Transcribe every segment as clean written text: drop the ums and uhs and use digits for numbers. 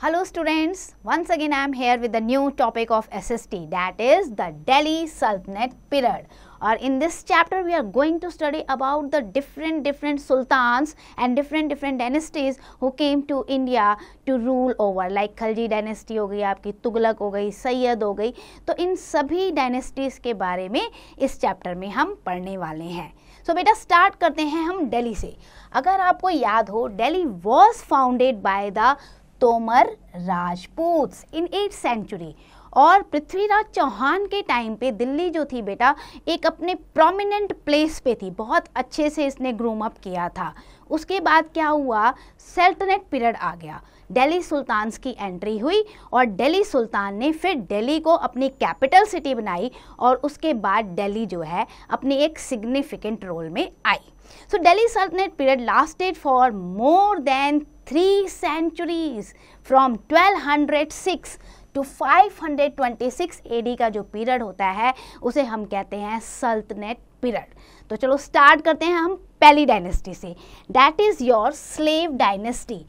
Hello students, once again I am here with the new topic of SST, that is the Delhi Sultanate period. Or in this chapter we are going to study about the different sultans and different dynasties who came to India to rule over, like Khalji dynasty हो गई, आपकी तुगलक हो गई, सैयद हो गई. तो इन सभी dynasties के बारे में इस चैप्टर में हम पढ़ने वाले हैं. सो बेटा स्टार्ट करते हैं हम दिल्ली से. अगर आपको याद हो, Delhi was founded by the Tomar Rajputs in 8th century. और पृथ्वीराज चौहान के टाइम पे दिल्ली जो थी बेटा एक अपने प्रोमिनेंट प्लेस पे थी, बहुत अच्छे से इसने ग्रूम अप किया था. उसके बाद क्या हुआ, सल्तनत पीरियड आ गया, दिल्ली सुल्तान्स की एंट्री हुई और दिल्ली सुल्तान ने फिर दिल्ली को अपनी कैपिटल सिटी बनाई और उसके बाद दिल्ली जो है अपनी एक सिग्निफिकेंट रोल में आई. सो दिल्ली सल्तनत period lasted for more than 3 centuries from 1206 to 526 AD का जो पीरियड होता है उसे हम कहते हैं सल्तनत पीरियड. तो चलो स्टार्ट करते हैं हम पहली डायनेस्टी से, that is your slave dynasty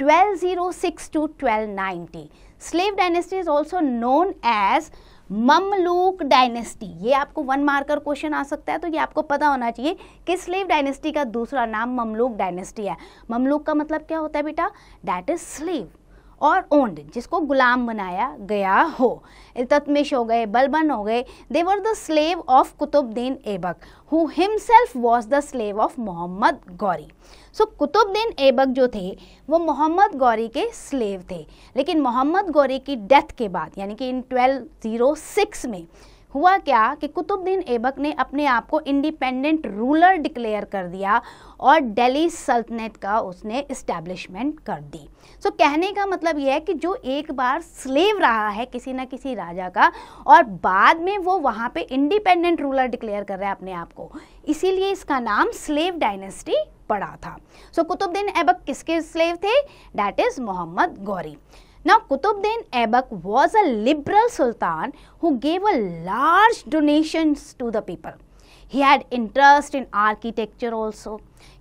1206 to 1290. Slave dynasty is also known as Mamluk dynasty. ये आपको 1 मार्कर क्वेश्चन आ सकता है, तो ये आपको पता होना चाहिए कि स्लेव डायनेस्टी का दूसरा नाम ममलूक डायनेस्टी है. ममलूक का मतलब क्या होता है बेटा, दैट इज स्लेव और ओन्ड, जिसको गुलाम बनाया गया हो. इल्तुतमिश हो गए, बलबन हो गए, they were the slave of Qutbuddin Aibak who himself was the slave of Mohammad Ghori. So Qutbuddin Aibak जो थे वो मोहम्मद गौरी के स्लेव थे, लेकिन मोहम्मद गौरी की डेथ के बाद यानी कि इन 1206 में हुआ क्या कि कुतुबुद्दीन ऐबक ने अपने आप को इंडिपेंडेंट रूलर डिक्लेयर कर दिया और दिल्ली सल्तनत का उसने इस्टेब्लिशमेंट कर दी. सो कहने का मतलब यह है कि जो एक बार स्लेव रहा है किसी ना किसी राजा का और बाद में वो वहाँ पे इंडिपेंडेंट रूलर डिक्लेयर कर रहा है अपने आप को, इसीलिए इसका नाम स्लेव डायनेस्टी पड़ा था. सो कुतुबुद्दीन ऐबक किसके स्लेव थे, that is Mohammad Ghori. Now Qutbuddin Aibak was a liberal sultan who gave a large donations to the people. He had interest in architecture also.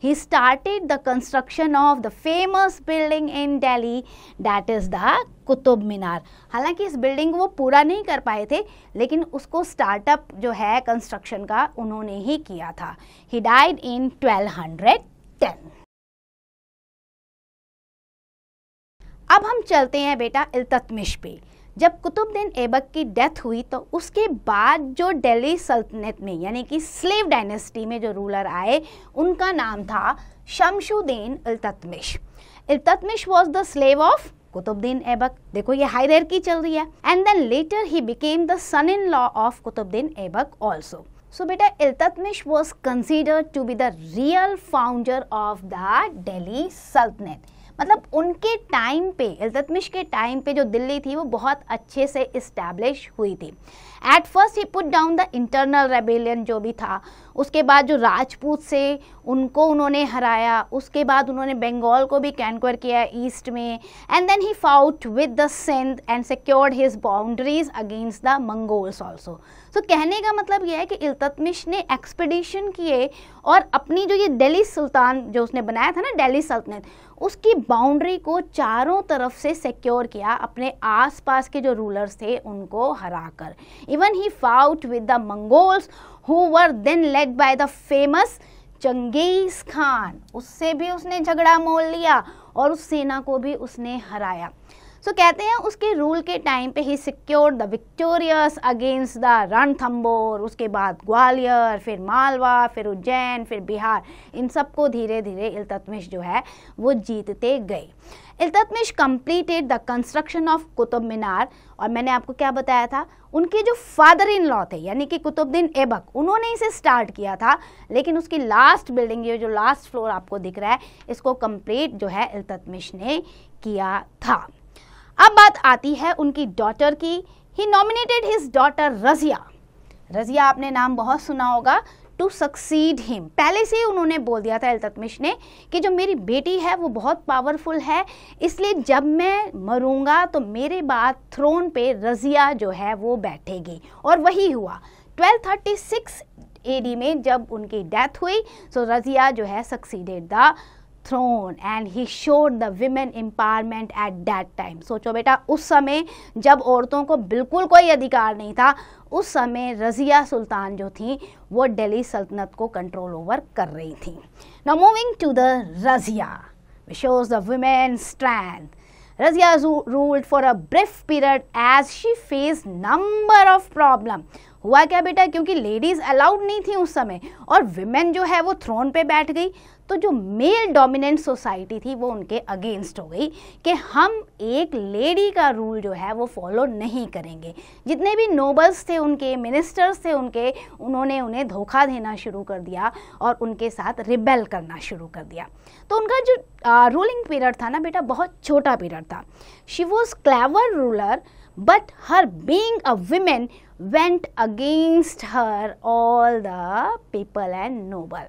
He started the construction of the famous building in Delhi, that is the Qutub Minar. हालांकि इस building को वो पूरा नहीं कर पाए थे, लेकिन उसको स्टार्टअप जो है कंस्ट्रक्शन का उन्होंने ही किया था. He died in 1210. अब हम चलते हैं बेटा इल्तुतमिश पे. जब कुतुबुद्दीन ऐबक की डेथ हुई तो उसके बाद जो दिल्ली सल्तनत में यानी कि स्लेव डायनेस्टी में जो रूलर आए उनका नाम था Shamsuddin Iltutmish. Iltutmish was the slave of Qutbuddin Aibak. देखो ये हायरार्की चल रही है. And then later he became the son in law of Qutbuddin Aibak also. So बेटा Iltutmish was considered to be the real founder of the Delhi सल्तनत. मतलब उनके टाइम पे, इल्तुतमिश के टाइम पे जो दिल्ली थी वो बहुत अच्छे से इस्टेब्लिश हुई थी. At first he put down the internal rebellion जो भी था, उसके बाद जो राजपूत से उनको उन्होंने हराया, उसके बाद उन्होंने बंगाल को भी कैंक्वर किया ईस्ट में. And then he fought with the Sindh and secured his boundaries against the Mongols also. तो कहने का मतलब यह है कि इल्तुतमिश ने एक्सपीडिशन किए और अपनी जो ये दिल्ली सुल्तान जो उसने बनाया था ना दिल्ली सल्तनत, उसकी बाउंड्री को चारों तरफ से सिक्योर किया अपने आसपास के जो रूलर्स थे उनको हराकर. Even he fought with the Mongols who were then led by the famous Genghis Khan. उससे भी उसने झगड़ा मोल लिया और उस सेना को भी उसने हराया. सो कहते हैं उसके रूल के टाइम पे he secured the victorious against the Ranthambore, उसके बाद ग्वालियर, फिर मालवा, फिर उज्जैन, फिर बिहार. इन सबको धीरे धीरे इल्तुतमिश जो है वो जीतते गए. Iltutmish completed the construction of Qutub Minar. और मैंने आपको क्या बताया था, उनके जो फादर इन लॉ थे यानी कि कुतुबुद्दीन ऐबक, उन्होंने इसे स्टार्ट किया था, लेकिन उसकी लास्ट बिल्डिंग ये जो लास्ट फ्लोर आपको दिख रहा है इसको कंप्लीट जो है इल्तुतमिश ने किया था. अब बात आती है उनकी डॉटर की. He nominated his daughter Razia. Razia आपने नाम बहुत सुना होगा, टू सक्सीड हिम. पहले से ही उन्होंने बोल दिया था इल्तुतमिश ने कि जो मेरी बेटी है वो बहुत पावरफुल है, इसलिए जब मैं मरूंगा तो मेरे बाद थ्रोन पे रजिया जो है वो बैठेगी. और वही हुआ. 1236 AD में जब उनकी डेथ हुई, सो रजिया जो है succeeded the throne and he showed the women empowerment at that time. सोचो बेटा, उस समय जब औरतों को बिल्कुल कोई अधिकार नहीं था, उस समय रज़िया सुल्तान जो थी वो दिल्ली सल्तनत को कंट्रोल ओवर कर रही थी. Now moving to the Razia, which shows the women's strength. Razia ruled for a brief period as she faced number of problems. हुआ क्या बेटा, क्योंकि लेडीज अलाउड नहीं थी उस समय और विमेन जो है वो थ्रोन पे बैठ गई, तो जो मेल डोमिनेंट सोसाइटी थी वो उनके अगेंस्ट हो गई कि हम एक लेडी का रूल जो है वो फॉलो नहीं करेंगे. जितने भी नोबल्स थे उनके, मिनिस्टर्स थे उनके, उन्होंने उन्हें धोखा देना शुरू कर दिया और उनके साथ रिबेल करना शुरू कर दिया. तो उनका जो रूलिंग पीरियड था ना बेटा, बहुत छोटा पीरियड था. She was clever ruler but her being a woman went against her all the people and noble.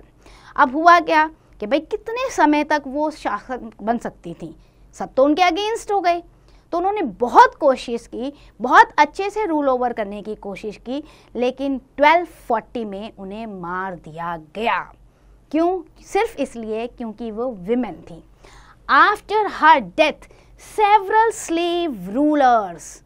अब हुआ क्या कि भाई कितने समय तक वो शासक बन सकती थी, सब तो उनके अगेंस्ट हो गए. तो उन्होंने बहुत कोशिश की, बहुत अच्छे से रूल ओवर करने की कोशिश की, लेकिन 1240 में उन्हें मार दिया गया. क्यों? सिर्फ इसलिए क्योंकि वो विमेन थी. After her death several slave rulers,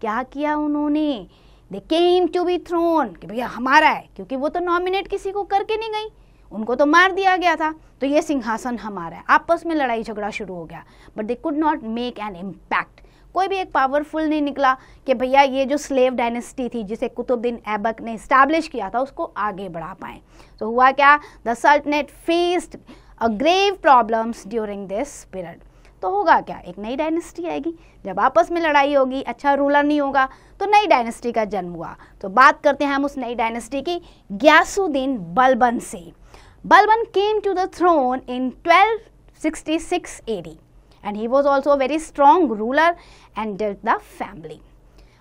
क्या किया उन्होंने, दे केम टू बी थ्रोन, कि भैया हमारा है, क्योंकि वो तो नॉमिनेट किसी को करके नहीं गई, उनको तो मार दिया गया था, तो ये सिंहासन हमारा है. आपस में लड़ाई झगड़ा शुरू हो गया, but they could not make an impact. कोई भी एक पावरफुल नहीं निकला कि भैया ये जो स्लेव डायनेस्टी थी जिसे कुतुबुद्दीन ऐबक ने इस्टेब्लिश किया था उसको आगे बढ़ा पाए. तो हुआ क्या, द सल्तनत faced a grave problems during this period. तो होगा क्या, एक नई डायनेस्टी आएगी. जब आपस में लड़ाई होगी, अच्छा रूलर नहीं होगा, तो नई डायनेस्टी का जन्म हुआ. तो बात करते हैं हम उस नई डायनेस्टी की, ग्यासुद्दीन बलबन से. Balban came to the throne in 1266 AD and he was also a very strong ruler and dealt the family.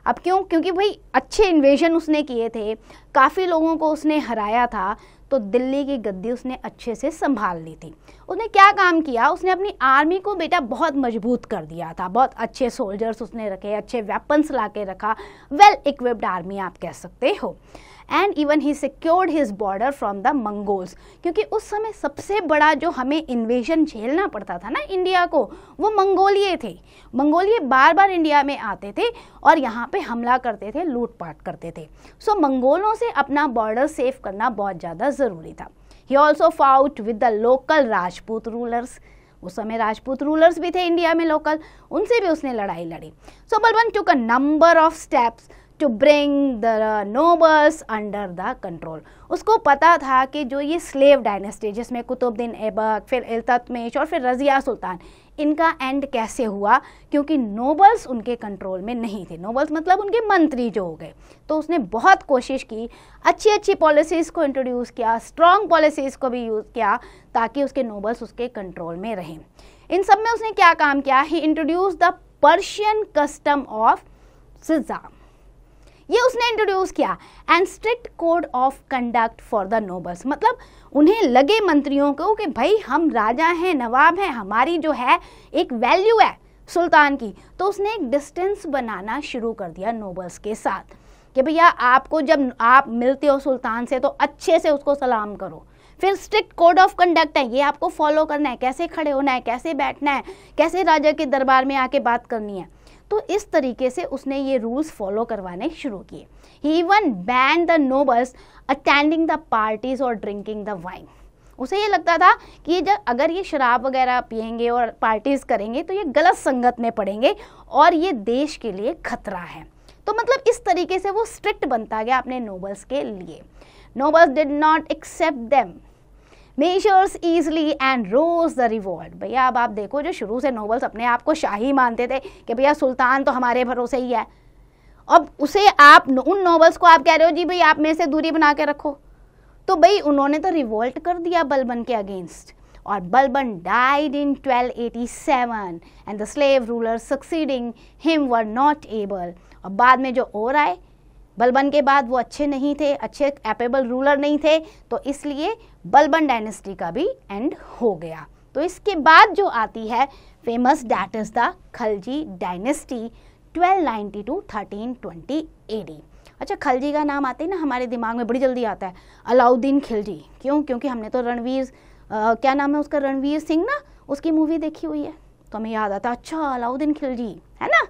अब क्यों? क्योंकि भाई अच्छे इन्वेजन उसने किए थे, काफ़ी लोगों को उसने हराया था, तो दिल्ली की गद्दी उसने अच्छे से संभाल ली थी. उसने क्या काम किया, उसने अपनी आर्मी को बेटा बहुत मजबूत कर दिया था. बहुत अच्छे सोल्जर्स उसने रखे, अच्छे वेपन्स ला के रखा, वेल इक्विप्ड आर्मी आप कह सकते हो. And even he secured his border from the Mongols, क्योंकि उस समय सबसे बड़ा जो हमें इन्वेजन झेलना पड़ता था ना इंडिया को, वो मंगोलिये थे. मंगोलिये बार बार इंडिया में आते थे और यहाँ पे हमला करते थे, लूटपाट करते थे. सो मंगोलों से अपना बॉर्डर सेफ करना बहुत ज़्यादा ज़रूरी था. He also fought with the local Rajput rulers. उस समय राजपूत रूलर्स भी थे इंडिया में लोकल, उनसे भी उसने लड़ाई लड़ी. So Balban took a number of steps to bring the nobles under the control. उसको पता था कि जो ये स्लेव डायनेस्टी जिसमें कुतुबुद्दीन ऐबक, फिर इल्तुतमिश और फिर रज़िया सुल्तान, इनका एंड कैसे हुआ, क्योंकि नोबल्स उनके कंट्रोल में नहीं थे. नोबल्स मतलब उनके मंत्री जो हो गए. तो उसने बहुत कोशिश की, अच्छी अच्छी पॉलिसीज़ को इंट्रोड्यूस किया, स्ट्रॉन्ग पॉलिसीज़ को भी यूज़ किया ताकि उसके नोबल्स उसके कंट्रोल में रहें. इन सब में उसने क्या काम किया, he introduce the Persian custom of सिज़ा, ये उसने इंट्रोड्यूस किया. And strict code of conduct for the nobles, मतलब उन्हें लगे मंत्रियों को कि भाई हम राजा हैं, नवाब हैं, हमारी जो है एक वैल्यू है सुल्तान की. तो उसने एक डिस्टेंस बनाना शुरू कर दिया नोबल्स के साथ कि भैया आपको जब आप मिलते हो सुल्तान से तो अच्छे से उसको सलाम करो. फिर स्ट्रिक्ट कोड ऑफ कंडक्ट है, ये आपको फॉलो करना है, कैसे खड़े होना है, कैसे बैठना है, कैसे राजा के दरबार में आके बात करनी है. तो इस तरीके से उसने ये रूल्स फॉलो करवाने शुरू किए. He even ban the nobles attending the parties और ड्रिंकिंग द वाइन. उसे ये लगता था कि ये अगर ये शराब वगैरह पियेंगे और पार्टीज करेंगे तो ये गलत संगत में पड़ेंगे और ये देश के लिए खतरा है. तो मतलब इस तरीके से वो स्ट्रिक्ट बनता गया अपने नोबल्स के लिए. Nobles did not accept them measures easily and rose the revolt. भैया अब आप देखो, जो शुरू से नोबल्स अपने आप को शाही मानते थे कि भैया सुल्तान तो हमारे भरोसे ही है, अब उसे आप उन नोबल्स को आप कह रहे हो जी भाई आप मेरे से दूरी बना के रखो. तो भाई उन्होंने तो रिवोल्ट कर दिया बलबन के अगेंस्ट, और Balban died in 1287 and the slave ruler succeeding him were not able. और बाद में जो और आए बलबन के बाद वो अच्छे नहीं थे, अच्छे कैपेबल रूलर नहीं थे, तो इसलिए बलबन डायनेस्टी का भी एंड हो गया. तो इसके बाद जो आती है famous, that is the Khalji dynasty 1290 to 1320 AD. अच्छा, खलजी का नाम आते ही ना हमारे दिमाग में बड़ी जल्दी आता है अलाउद्दीन खिलजी. क्यों? क्योंकि हमने तो रणवीर क्या नाम है उसका, रणवीर सिंह ना, उसकी मूवी देखी हुई है तो हमें याद आता अच्छा अलाउद्दीन खिलजी, है ना।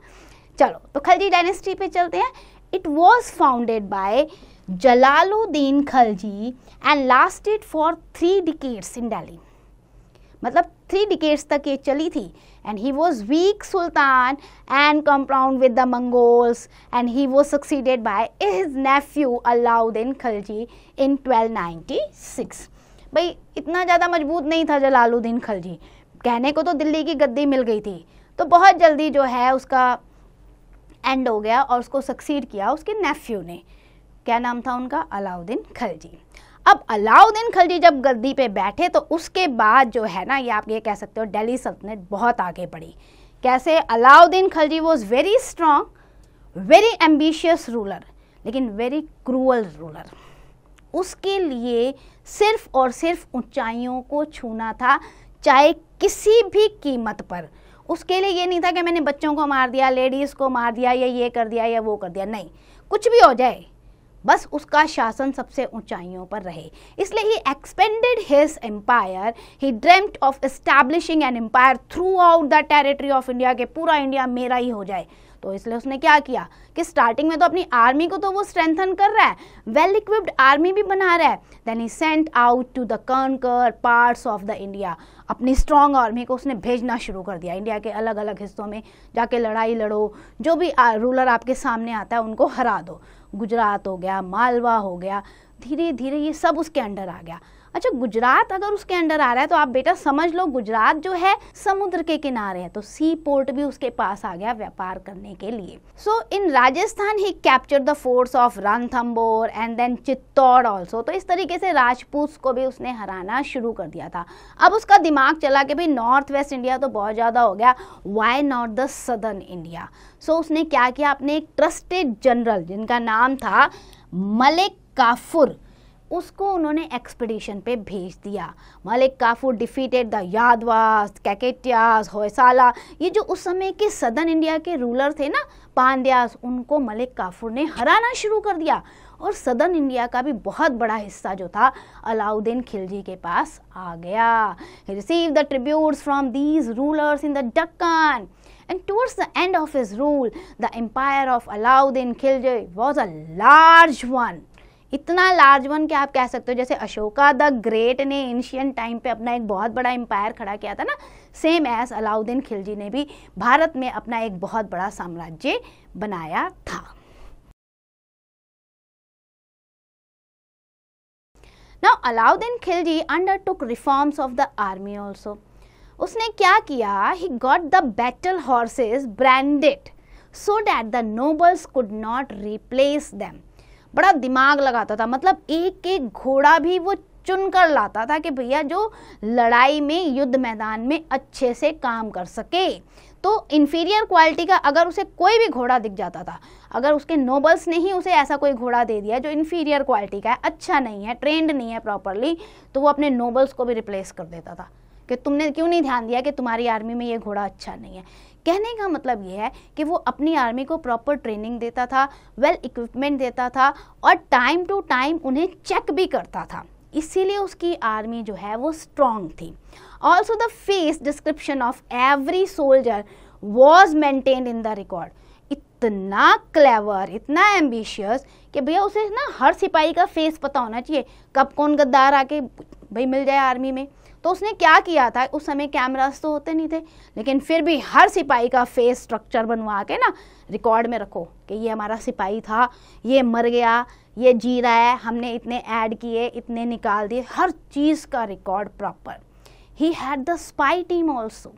चलो तो खिलजी डायनेस्टी पे चलते हैं। It was founded by Jalaluddin Khilji and lasted for 3 decades in Delhi. मतलब 3 decades तक ये चली थी। And he was weak sultan and compound with the Mongols and he was succeeded by his nephew Alauddin Khilji in 1296। भाई इतना ज़्यादा मजबूत नहीं था जलालुद्दीन खिलजी, कहने को तो दिल्ली की गद्दी मिल गई थी, तो बहुत जल्दी जो है उसका एंड हो गया और उसको सक्सीड किया उसके नेफ्यू ने। क्या नाम था उनका? अलाउद्दीन खिलजी। अब अलाउद्दीन खिलजी जब गद्दी पे बैठे तो उसके बाद जो है ना, ये आप ये कह सकते हो दिल्ली सल्तनत बहुत आगे बढ़ी। कैसे? Alauddin Khilji was very strong, very ambitious ruler, लेकिन वेरी क्रूअल रूलर। उसके लिए सिर्फ और सिर्फ ऊंचाइयों को छूना था, चाहे किसी भी कीमत पर। उसके लिए ये नहीं था कि मैंने बच्चों को मार दिया, लेडीज़ को मार दिया, या ये कर दिया या वो कर दिया, नहीं, कुछ भी हो जाए बस उसका शासन सबसे ऊंचाइयों पर रहे। इसलिए he expanded his empire, he dreamed of establishing an empire throughout the territory of India, के पूरा इंडिया मेरा ही हो जाए। तो इसलिए उसने क्या किया कि स्टार्टिंग में तो अपनी आर्मी को तो वो स्ट्रेंथन कर रहा है, वेल इक्विप्ड आर्मी भी बना रहा है। Then he sent out to the conquer parts of the India, अपनी स्ट्रॉन्ग आर्मी को उसने भेजना शुरू कर दिया। इंडिया के अलग अलग हिस्सों में जाके लड़ाई लड़ो, जो भी रूलर आपके सामने आता है उनको हरा दो। गुजरात हो गया, मालवा हो गया, धीरे धीरे ये सब उसके अंडर आ गया। अच्छा, गुजरात अगर उसके अंडर आ रहा है तो आप बेटा समझ लो गुजरात जो है समुद्र के किनारे है, तो सी पोर्ट भी उसके पास आ गया व्यापार करने के लिए। So in Rajasthan he capture the forts of Ranthambore and then Chittor also. तो इस तरीके से राजपूत को भी उसने हराना शुरू कर दिया था। अब उसका दिमाग चला कि भाई नॉर्थ वेस्ट इंडिया तो बहुत ज़्यादा हो गया, why not the southern India. So उसने क्या किया, अपने एक ट्रस्टेड जनरल जिनका नाम था मलिक काफूर, उसको उन्होंने एक्सपीडिशन पे भेज दिया। मलिक काफूर डिफीटेड द यादवास, कैकेटियास, होयसाला, ये जो उस समय के सदर्न इंडिया के रूलर थे ना, पांड्यास, उनको मलिक काफूर ने हराना शुरू कर दिया। और सदर्न इंडिया का भी बहुत बड़ा हिस्सा जो था अलाउद्दीन खिलजी के पास आ गया। He received the tributes from these rulers in the Deccan. And towards the end of his rule, the empire of Alauddin Khilji was a large one. इतना लार्ज वन कि आप कह सकते हो जैसे अशोका द ग्रेट ने एंशियंट टाइम पे अपना एक बहुत बड़ा एम्पायर खड़ा किया था ना, सेम एज अलाउद्दीन खिलजी ने भी भारत में अपना एक बहुत बड़ा साम्राज्य बनाया था। Now Alauddin Khilji undertook reforms of the army also. उसने क्या किया, he got the battle horses branded so that the nobles could not replace them. बड़ा दिमाग लगाता था, मतलब एक एक घोड़ा भी वो चुन कर लाता था कि भैया जो लड़ाई में युद्ध मैदान में अच्छे से काम कर सके। तो इन्फीरियर क्वालिटी का अगर उसे कोई भी घोड़ा दिख जाता था, अगर उसके नोबल्स ने ही उसे ऐसा कोई घोड़ा दे दिया जो इन्फीरियर क्वालिटी का है, अच्छा नहीं है, ट्रेंड नहीं है प्रॉपरली, तो वो अपने नोबल्स को भी रिप्लेस कर देता था कि तुमने क्यों नहीं ध्यान दिया कि तुम्हारी आर्मी में ये घोड़ा अच्छा नहीं है। कहने का मतलब ये है कि वो अपनी आर्मी को प्रॉपर ट्रेनिंग देता था, वेल इक्विपमेंट देता था और टाइम टू टाइम उन्हें चेक भी करता था, इसीलिए उसकी आर्मी जो है वो स्ट्रॉन्ग थी। Also the face description of every soldier was maintained in the record. इतना क्लेवर, इतना एम्बिशियस कि भैया उसे ना हर सिपाही का फेस पता होना चाहिए, कब कौन गद्दार आके भाई मिल जाए आर्मी में। तो उसने क्या किया था, उस समय कैमरास तो होते नहीं थे, लेकिन फिर भी हर सिपाही का फेस स्ट्रक्चर बनवा के ना रिकॉर्ड में रखो कि ये हमारा सिपाही था, ये मर गया, ये जी रहा है, हमने इतने ऐड किए, इतने निकाल दिए, हर चीज़ का record proper. He had the spy team also,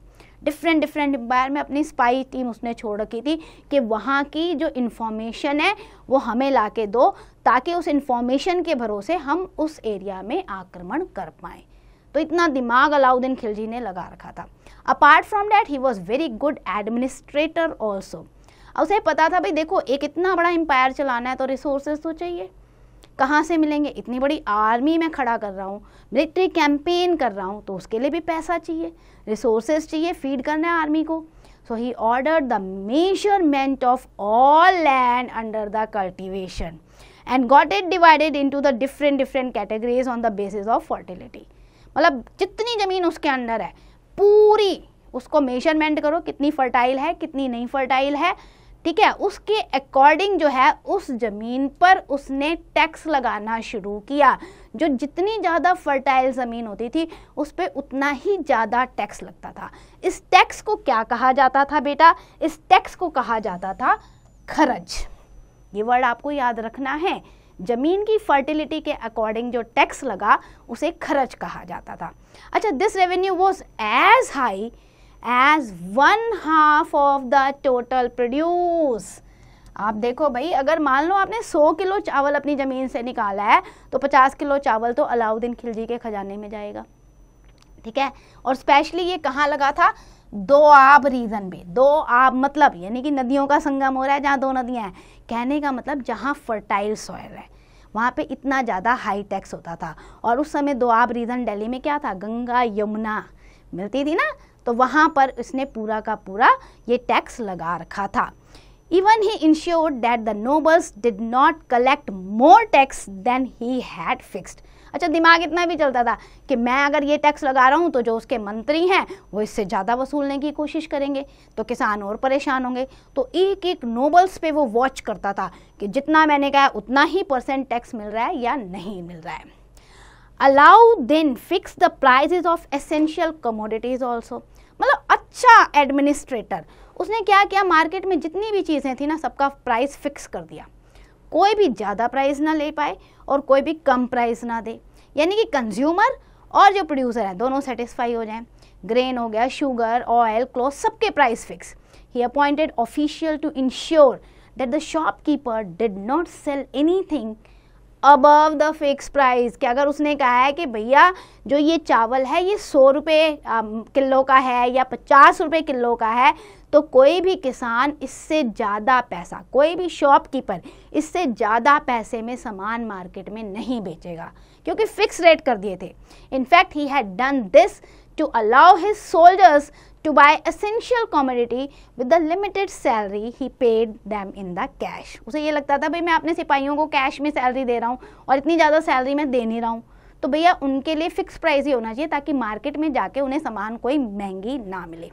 different empire में अपनी स्पाई टीम उसने छोड़ रखी थी कि वहाँ की जो इन्फॉर्मेशन है वो हमें ला के दो, ताकि उस इन्फॉर्मेशन के भरोसे हम उस एरिया में आक्रमण कर पाएँ। तो इतना दिमाग अलाउद्दीन खिलजी ने लगा रखा था। Apart from that he was very good administrator also. उसे पता था भाई देखो एक इतना बड़ा एम्पायर चलाना है तो रिसोर्सेज तो चाहिए, कहाँ से मिलेंगे, इतनी बड़ी आर्मी में खड़ा कर रहा हूँ, मिलिट्री कैंपेन कर रहा हूँ, तो उसके लिए भी पैसा चाहिए, रिसोर्सेज चाहिए, फीड करना है आर्मी को। So he ordered the measurement of all land under the cultivation and got it divided into the different categories on the basis of fertility. मतलब जितनी ज़मीन उसके अंडर है पूरी उसको मेजरमेंट करो, कितनी फर्टाइल है कितनी नहीं फर्टाइल है, ठीक है, उसके अकॉर्डिंग जो है उस जमीन पर उसने टैक्स लगाना शुरू किया। जो जितनी ज़्यादा फर्टाइल ज़मीन होती थी उस पर उतना ही ज़्यादा टैक्स लगता था। इस टैक्स को क्या कहा जाता था बेटा? इस टैक्स को कहा जाता था खर्च। ये वर्ड आपको याद रखना है। जमीन की फर्टिलिटी के अकॉर्डिंग जो टैक्स लगा उसे खर्च कहा जाता था। अच्छा, this revenue was as high as 1/2 of the total produce. आप देखो भाई, अगर मान लो आपने 100 किलो चावल अपनी ज़मीन से निकाला है तो 50 किलो चावल तो अलाउद्दीन खिलजी के खजाने में जाएगा, ठीक है। और स्पेशली ये कहाँ लगा था? दोआब रीजन में। दोआब मतलब यानी कि नदियों का संगम हो रहा है, जहाँ दो नदियाँ हैं। कहने का मतलब जहाँ फर्टाइल सॉइल है वहाँ पे इतना ज़्यादा हाई टैक्स होता था। और उस समय दोआब रीजन दिल्ली में क्या था? गंगा यमुना मिलती थी ना, तो वहाँ पर इसने पूरा का पूरा ये टैक्स लगा रखा था। Even he ensured that the nobles did not collect more tax than he had fixed. अच्छा, दिमाग इतना भी चलता था कि मैं अगर ये टैक्स लगा रहा हूँ तो जो उसके मंत्री हैं वो इससे ज़्यादा वसूलने की कोशिश करेंगे, तो किसान और परेशान होंगे। तो एक एक नोबल्स पे वो वॉच करता था कि जितना मैंने कहा उतना ही % टैक्स मिल रहा है या नहीं मिल रहा है। Alauddin fix the prices of essential commodities also. मतलब अच्छा एडमिनिस्ट्रेटर, उसने क्या किया? मार्केट में जितनी भी चीज़ें थी ना सबका प्राइस फिक्स कर दिया। कोई भी ज़्यादा प्राइस ना ले पाए और कोई भी कम प्राइस ना दे, यानी कि कंज्यूमर और जो प्रोड्यूसर है दोनों सेटिस्फाई हो जाएं। ग्रेन हो गया, शुगर, ऑयल, क्लॉथ, सबके price fix. He appointed official to ensure that the shopkeeper did not sell anything above the fix price. कि अगर उसने कहा है कि भैया जो ये चावल है ये 100 रुपये किलो का है या 50 रुपये किलो का है, तो कोई भी किसान इससे ज़्यादा पैसा, कोई भी शॉपकीपर इससे ज़्यादा पैसे में सामान मार्केट में नहीं बेचेगा, क्योंकि फिक्स रेट कर दिए थे। In fact he had done this to allow his soldiers to buy essential commodity with the limited salary he paid them in the cash. उसे ये लगता था भाई मैं अपने सिपाहियों को कैश में सैलरी दे रहा हूँ और इतनी ज़्यादा सैलरी मैं दे नहीं रहा हूँ, तो भैया उनके लिए फिक्स प्राइस ही होना चाहिए ताकि मार्केट में जाके उन्हें सामान कोई महंगी ना मिले।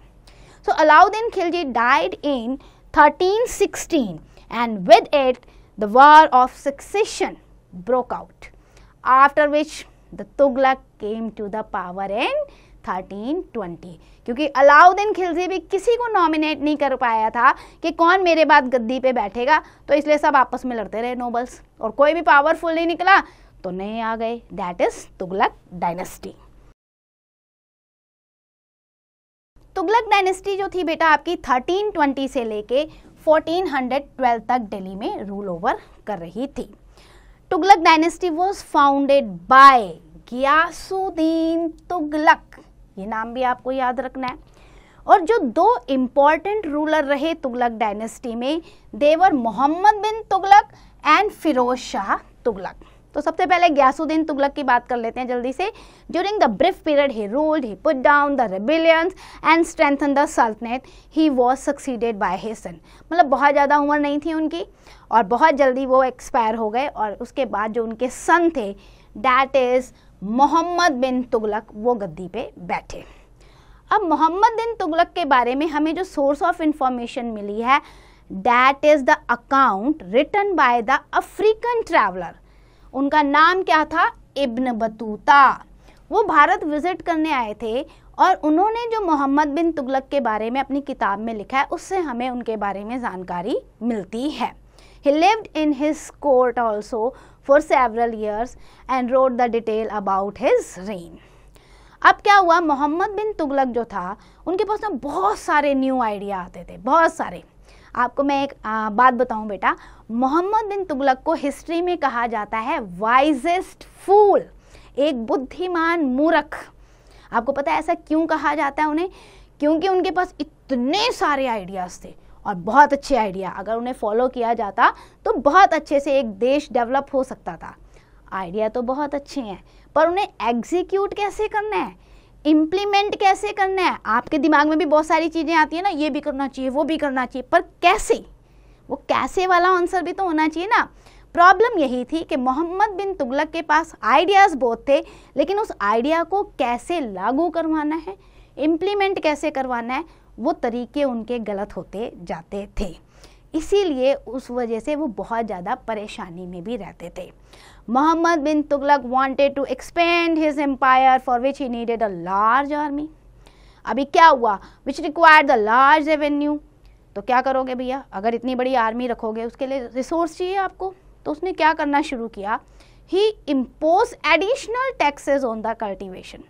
So Alauddin Khilji died in 1316 and with it the war of succession broke out, after which the Tughlaq came to the power in 1320। क्योंकि अलाउद्दीन खिलजी भी किसी को नॉमिनेट नहीं कर पाया था कि कौन मेरे बाद गद्दी पे बैठेगा, तो इसलिए सब आपस में लड़ते रहे नोबल्स, और कोई भी पावरफुल नहीं निकला तो नए आ गए, that is Tughlaq dynasty. Tughlaq dynasty जो थी बेटा आपकी 1320 से लेके 1412 तक दिल्ली में रूल ओवर कर रही थी। Tughlaq dynasty was founded by Ghiyasuddin Tughlaq, ये नाम भी आपको याद रखना है। और जो दो इम्पॉर्टेंट रूलर रहे तुगलक डायनेस्टी में, देवर मोहम्मद बिन तुगलक एंड फिरोज शाह तुगलक। तो सबसे पहले गियासुद्दीन तुगलक की बात कर लेते हैं जल्दी से। During the brief period he ruled, he put down the rebellions and strengthen the सल्तनत। He was succeeded by his son. मतलब बहुत ज़्यादा उम्र नहीं थी उनकी और बहुत जल्दी वो एक्सपायर हो गए, और उसके बाद जो उनके सन थे दैट इज़ मोहम्मद बिन तुगलक, वो गद्दी पे बैठे। अब मोहम्मद बिन तुगलक के बारे में हमें जो सोर्स ऑफ इंफॉर्मेशन मिली है that is the account written by the African traveller. उनका नाम क्या था? Ibn Battuta. वो भारत विजिट करने आए थे और उन्होंने जो मोहम्मद बिन तुगलक के बारे में अपनी किताब में लिखा है उससे हमें उनके बारे में जानकारी मिलती है। He lived in his court also for several years and wrote the detail about his reign. अब क्या हुआ, मोहम्मद बिन तुगलक जो था उनके पास ना बहुत सारे न्यू आइडिया आते थे, बहुत सारे। आपको मैं एक बात बताऊं बेटा, मोहम्मद बिन तुगलक को हिस्ट्री में कहा जाता है वाइजेस्ट फूल, एक बुद्धिमान मूर्ख। आपको पता है ऐसा क्यों कहा जाता है उन्हें? क्योंकि उनके पास इतने सारे आइडियाज़ थे और बहुत अच्छे आइडिया, अगर उन्हें फॉलो किया जाता तो बहुत अच्छे से एक देश डेवलप हो सकता था। आइडिया तो बहुत अच्छे हैं पर उन्हें एग्जीक्यूट कैसे करना है, इम्प्लीमेंट कैसे करना है। आपके दिमाग में भी बहुत सारी चीज़ें आती हैं ना, ये भी करना चाहिए वो भी करना चाहिए, पर कैसे? वो कैसे वाला आंसर भी तो होना चाहिए ना। प्रॉब्लम यही थी कि मोहम्मद बिन तुगलक के पास आइडियाज़ बहुत थे, लेकिन उस आइडिया को कैसे लागू करवाना है इम्प्लीमेंट कैसे करवाना है वो तरीके उनके गलत होते जाते थे, इसीलिए उस वजह से वो बहुत ज़्यादा परेशानी में भी रहते थे। Mohammad bin Tughlaq wanted to expand his empire for which he needed a large army. अभी क्या हुआ, which required the large revenue. तो क्या करोगे भैया, अगर इतनी बड़ी आर्मी रखोगे उसके लिए रिसोर्स चाहिए आपको। तो उसने क्या करना शुरू किया, he impose additional taxes on the cultivation.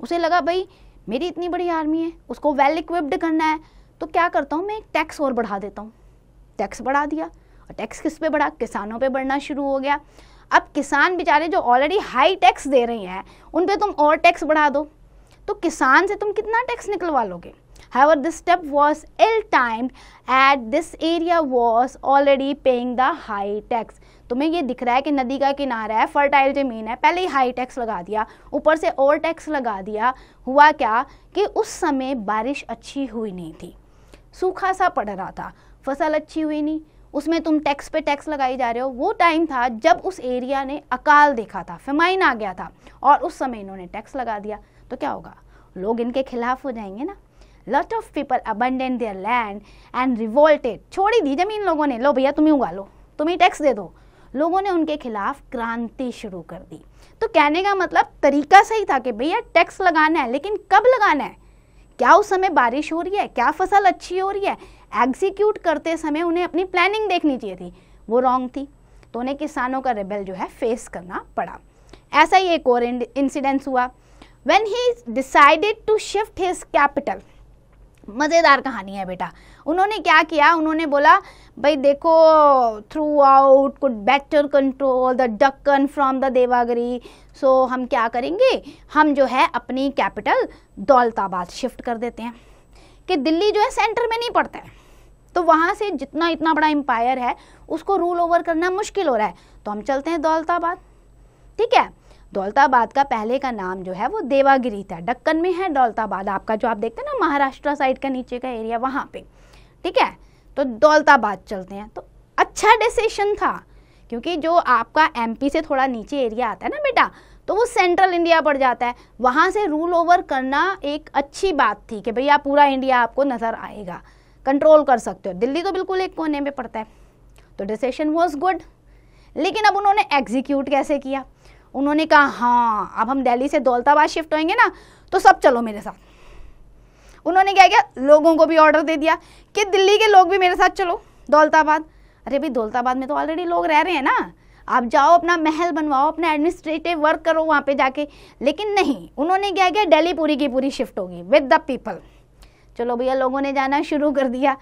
उसे लगा भाई मेरी इतनी बड़ी आर्मी है, उसको वेल इक्विप्ड करना है, तो क्या करता हूँ मैं एक टैक्स और बढ़ा देता हूँ। टैक्स बढ़ा दिया, और टैक्स किस पे बढ़ा, किसानों पे बढ़ना शुरू हो गया। अब किसान बेचारे जो ऑलरेडी हाई टैक्स दे रहे हैं उन पे तुम और टैक्स बढ़ा दो, तो किसान से तुम कितना टैक्स निकलवा लोगे। However, this step was ill-timed as this area was already paying the high tax. तुम्हें ये दिख रहा है कि नदी का किनारा है, फर्टाइल ज़मीन है, पहले ही हाई टैक्स लगा दिया, ऊपर से और टैक्स लगा दिया। हुआ क्या कि उस समय बारिश अच्छी हुई नहीं थी, सूखा सा पड़ रहा था, फसल अच्छी हुई नहीं, उसमें तुम टैक्स पे टैक्स लगाई जा रहे हो। वो टाइम था जब उस एरिया ने अकाल देखा था, फेमाइन आ गया था, और उस समय इन्होंने टैक्स लगा दिया। तो क्या होगा, लोग इनके खिलाफ हो जाएंगे ना। Lot of people abandoned their land and revolted. छोड़ी दी जमीन लोगों ने, लो भैया तुम ही उगा लो, तुम ही टैक्स दे दो। लोगों ने उनके खिलाफ क्रांति शुरू कर दी। तो कहने का मतलब तरीका सही था कि भैया टैक्स लगाना है, लेकिन कब लगाना है, क्या उस समय बारिश हो रही है, क्या फसल अच्छी हो रही है। एग्जीक्यूट करते समय उन्हें अपनी प्लानिंग देखनी चाहिए थी, वो रॉन्ग थी। तो उन्हें किसानों का रेबेल जो है फेस करना पड़ा। ऐसा ही एक और इंसिडेंस हुआ, when he decided to shift his capital. मज़ेदार कहानी है बेटा। उन्होंने क्या किया, उन्होंने बोला भाई देखो, through out could better control the Deccan from the Devagiri, सो हम क्या करेंगे, हम जो है अपनी कैपिटल दौलताबाद शिफ्ट कर देते हैं कि दिल्ली जो है सेंटर में नहीं पड़ता है, तो वहाँ से जितना इतना बड़ा एम्पायर है उसको रूल ओवर करना मुश्किल हो रहा है, तो हम चलते हैं दौलताबाद। ठीक है, दौलताबाद का पहले का नाम जो है वो देवागिरी था, दक्कन में है दौलताबाद, आपका जो आप देखते हैं ना महाराष्ट्र साइड का नीचे का एरिया वहाँ पे। ठीक है, तो दौलताबाद चलते हैं। तो अच्छा डिसीजन था, क्योंकि जो आपका एमपी से थोड़ा नीचे एरिया आता है ना बेटा, तो वो सेंट्रल इंडिया पड़ जाता है, वहाँ से रूल ओवर करना एक अच्छी बात थी कि भैया पूरा इंडिया आपको नज़र आएगा, कंट्रोल कर सकते हो। दिल्ली तो बिल्कुल एक कोने में पड़ता है, तो डिसीजन वॉज गुड। लेकिन अब उन्होंने एग्जीक्यूट कैसे किया, उन्होंने कहा हाँ अब हम दिल्ली से दौलताबाद शिफ्ट होंगे ना, तो सब चलो मेरे साथ। उन्होंने क्या किया, लोगों को भी ऑर्डर दे दिया कि दिल्ली के लोग भी मेरे साथ चलो दौलताबाद। अरे भाई दौलताबाद में तो ऑलरेडी लोग रह रहे हैं ना, आप जाओ अपना महल बनवाओ, अपना एडमिनिस्ट्रेटिव वर्क करो वहाँ पे जाके। लेकिन नहीं, उन्होंने क्या किया, दिल्ली पूरी की पूरी शिफ्ट होगी विद द पीपल। चलो भैया, लोगों ने जाना शुरू कर दिया।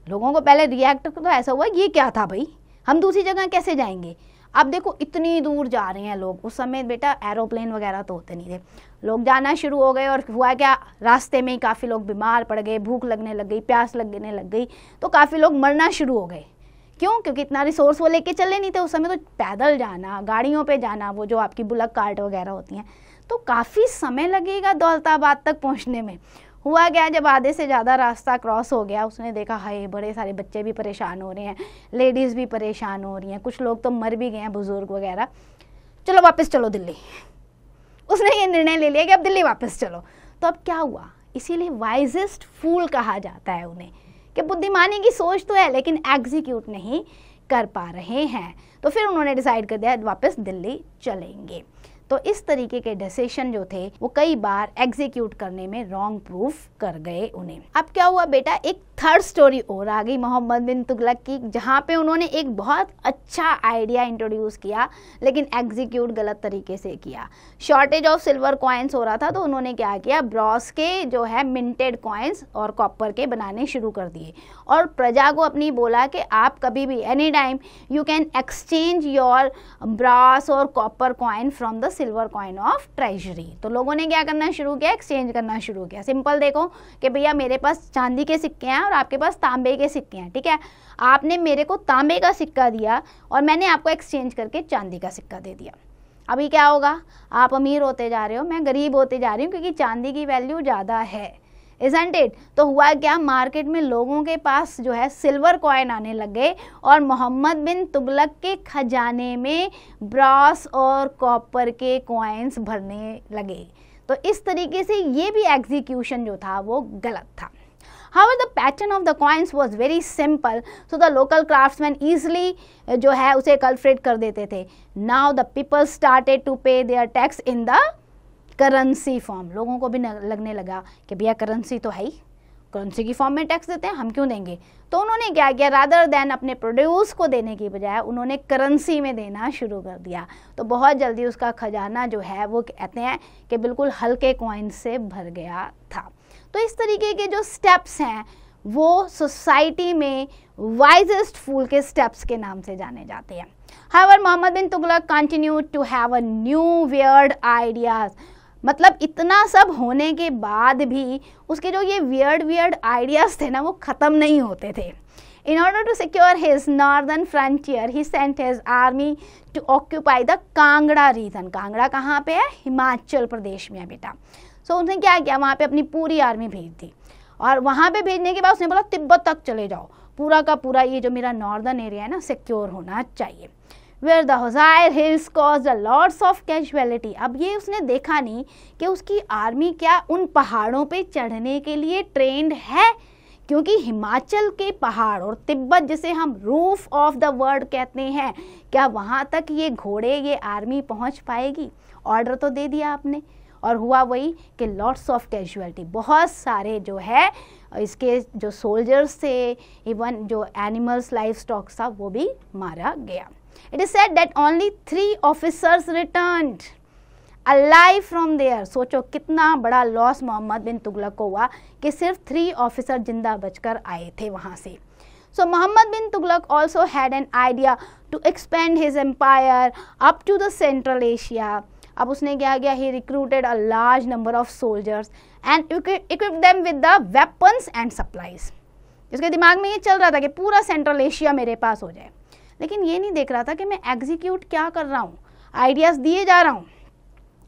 लोगों को पहले रिएक्ट तो ऐसा हुआ, ये क्या था भाई, हम दूसरी जगह कैसे जाएंगे। अब देखो इतनी दूर जा रहे हैं लोग, उस समय बेटा एरोप्लेन वगैरह तो होते नहीं थे, लोग जाना शुरू हो गए। और हुआ क्या, रास्ते में ही काफ़ी लोग बीमार पड़ गए, भूख लगने लग गई, प्यास लगने लग गई, तो काफ़ी लोग मरना शुरू हो गए। क्यों, क्योंकि इतना रिसोर्स वो लेके चले नहीं थे उस समय, तो पैदल जाना, गाड़ियों पे जाना, वो जो आपकी बुलक कार्ट वगैरह होती हैं, तो काफ़ी समय लगेगा दौलताबाद तक पहुँचने में। हुआ क्या, जब आधे से ज़्यादा रास्ता क्रॉस हो गया, उसने देखा हाय बड़े सारे बच्चे भी परेशान हो रहे हैं, लेडीज़ भी परेशान हो रही हैं, कुछ लोग तो मर भी गए हैं, बुजुर्ग वगैरह, चलो वापस चलो दिल्ली। उसने ये निर्णय ले लिया कि अब दिल्ली वापस चलो। तो अब क्या हुआ, इसीलिए वाइजेस्ट फूल कहा जाता है उन्हें, कि बुद्धिमानी की सोच तो है लेकिन एग्जीक्यूट नहीं कर पा रहे हैं। तो फिर उन्होंने डिसाइड कर दिया वापस दिल्ली चलेंगे। तो इस तरीके के डिसीजन जो थे वो कई बार एग्जीक्यूट करने में रॉन्ग प्रूफ कर गए उन्हें। अब क्या हुआ बेटा, एक थर्ड स्टोरी और आ गई मोहम्मद बिन तुगलक की, जहाँ पे उन्होंने एक बहुत अच्छा आइडिया इंट्रोड्यूस किया लेकिन एग्जीक्यूट गलत तरीके से किया। शॉर्टेज ऑफ सिल्वर कॉइन्स हो रहा था, तो उन्होंने क्या किया, ब्रॉस के जो है मिंटेड कॉइन्स और कॉपर के बनाने शुरू कर दिए, और प्रजा को अपनी बोला कि आप कभी भी any time you can exchange your brass और copper coin from the silver coin of treasury. तो लोगों ने क्या करना शुरू किया, एक्सचेंज करना शुरू किया। सिंपल देखो कि भैया मेरे पास चांदी के सिक्के हैं और आपके पास तांबे के सिक्के हैं, ठीक है, आपने मेरे को तांबे का सिक्का दिया और मैंने आपको एक्सचेंज करके चांदी का सिक्का दे दिया। अभी क्या होगा, आप अमीर होते जा रहे हो, मैं गरीब होते जा रही हूँ, क्योंकि चांदी की वैल्यू ज़्यादा है, isn't it? तो हुआ क्या, मार्केट में लोगों के पास जो है सिल्वर कॉइन आने लग गए और मोहम्मद बिन तुगलक के खजाने में ब्रॉस और कॉपर के कॉइन्स भरने लगे। तो इस तरीके से ये भी एग्जीक्यूशन जो था वो गलत था। However, the pattern of the coins was very simple, so the local craftsmen easily जो है उसे culprate कर देते थे। Now the people started to pay their tax in the currency form। लोगों को भी लगने लगा कि भैया करेंसी तो है ही, करेंसी की फॉर्म में टैक्स देते हैं, हम क्यों देंगे। तो उन्होंने क्या किया, रादर देन अपने प्रोड्यूस को देने की बजाय उन्होंने करेंसी में देना शुरू कर दिया। तो बहुत जल्दी उसका खजाना जो है वो कहते हैं कि बिल्कुल हल्के कॉइन से भर गया था। तो इस तरीके के जो स्टेप्स हैं वो सोसाइटी में वाइजेस्ट फूल के स्टेप्स के नाम से जाने जाते हैं। However Mohammad bin Tughlaq continued to have a new weird ideas. मतलब इतना सब होने के बाद भी उसके जो ये वियर्ड आइडियाज थे ना वो ख़त्म नहीं होते थे। In order to secure his northern frontier, he sent his army to occupy the Kangra region। Kangra कहाँ पे है, हिमाचल प्रदेश में है बेटा। सो उसने क्या किया, वहाँ पे अपनी पूरी आर्मी भेज दी और वहाँ पे भेजने के बाद उसने बोला तिब्बत तक चले जाओ, पूरा का पूरा ये जो मेरा नॉर्दर्न एरिया है ना सिक्योर होना चाहिए। Where the Hossair hills caused a lots of casualty। अब ये उसने देखा नहीं कि उसकी आर्मी क्या उन पहाड़ों पे चढ़ने के लिए ट्रेंड है, क्योंकि हिमाचल के पहाड़ और तिब्बत जिसे हम रूफ ऑफ द वर्ल्ड कहते हैं, क्या वहाँ तक ये घोड़े ये आर्मी पहुँच पाएगी। ऑर्डर तो दे दिया आपने और हुआ वही कि लॉट्स ऑफ कैजुअलिटी, बहुत सारे जो है इसके जो सोल्जर्स थे, इवन जो एनिमल्स लाइफ स्टॉक था वो भी मारा गया। It is said that only 3 officers returned alive from there। सोचो कितना बड़ा लॉस मोहम्मद बिन तुगलक को हुआ कि सिर्फ 3 ऑफिसर जिंदा बचकर आए थे वहाँ से। So Muhammad bin Tughlaq also had an idea to expand his empire up to the Central Asia। अब उसने क्या किया, he recruited a large number of soldiers and equipped them with the weapons and supplies। उसके दिमाग में ये चल रहा था कि पूरा सेंट्रल एशिया मेरे पास हो जाए, लेकिन ये नहीं देख रहा था कि मैं एग्जीक्यूट क्या कर रहा हूँ, आइडियाज दिए जा रहा हूँ।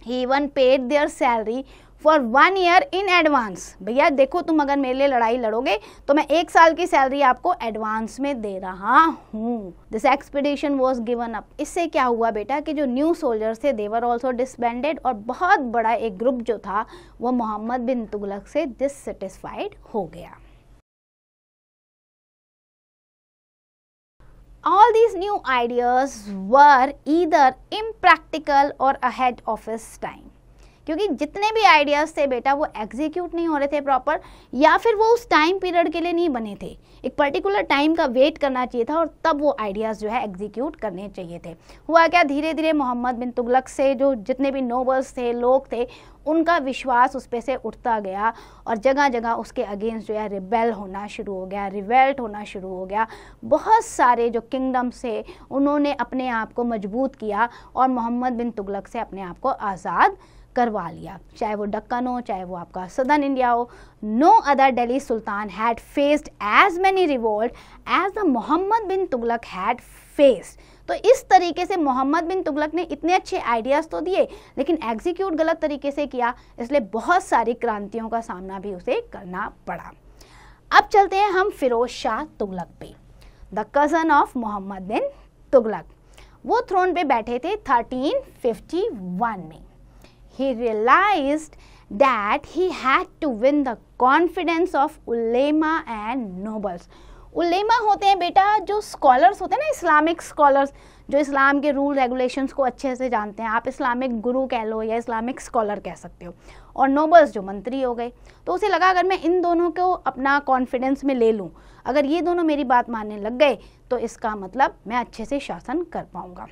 He even paid their salary for 1 year in advance. भैया देखो तुम अगर मेरे लिए लड़ाई लड़ोगे तो मैं 1 साल की सैलरी आपको एडवांस में दे रहा हूँ। This expedition was given up. इससे क्या हुआ बेटा कि जो न्यू सोल्जर्स थे देवर ऑल्सो डिसबैंडेड और बहुत बड़ा एक ग्रुप जो था वो मोहम्मद बिन तुगलक से डिससेटिस्फाइड हो गया। All these new ideas were either impractical or ahead of its time। क्योंकि जितने भी आइडियाज़ थे बेटा वो एग्जीक्यूट नहीं हो रहे थे प्रॉपर, या फिर वो उस टाइम पीरियड के लिए नहीं बने थे। एक पर्टिकुलर टाइम का वेट करना चाहिए था और तब वो आइडियाज़ जो है एग्जीक्यूट करने चाहिए थे। हुआ क्या, धीरे धीरे मोहम्मद बिन तुगलक से जो जितने भी नोबल्स थे, लोग थे, उनका विश्वास उस पे से उठता गया और जगह जगह उसके अगेंस्ट जो है रिबेल होना शुरू हो गया, रिवेल्ट होना शुरू हो गया। बहुत सारे जो किंगडम्स थे उन्होंने अपने आप को मजबूत किया और मोहम्मद बिन तुगलक से अपने आप को आज़ाद करवा लिया, चाहे वो दक्कन हो, चाहे वो आपका सदर्न इंडिया हो। No other Delhi sultan had faced as many revolt as the Mohammad bin Tughlaq had faced. तो इस तरीके से मोहम्मद बिन तुगलक ने इतने अच्छे आइडियाज़ तो दिए लेकिन एग्जीक्यूट गलत तरीके से किया, इसलिए बहुत सारी क्रांतियों का सामना भी उसे करना पड़ा। अब चलते हैं हम फिरोज शाह तुगलक पे, the cousin of Mohammad bin Tughlaq. वो थ्रोन पे बैठे थे 1351 में। He realized that he had to win the confidence of ulema and nobles। उलेमा होते हैं बेटा जो स्कॉलर्स होते हैं ना, इस्लामिक स्कॉलर्स जो इस्लाम के रूल रेगुलेशंस को अच्छे से जानते हैं। आप इस्लामिक गुरु कह लो या इस्लामिक स्कॉलर कह सकते हो। और नोबल्स जो मंत्री हो गए। तो उसे लगा अगर मैं इन दोनों को अपना कॉन्फिडेंस में ले लूँ, अगर ये दोनों मेरी बात मानने लग गए तो इसका मतलब मैं अच्छे से शासन कर पाऊँगा।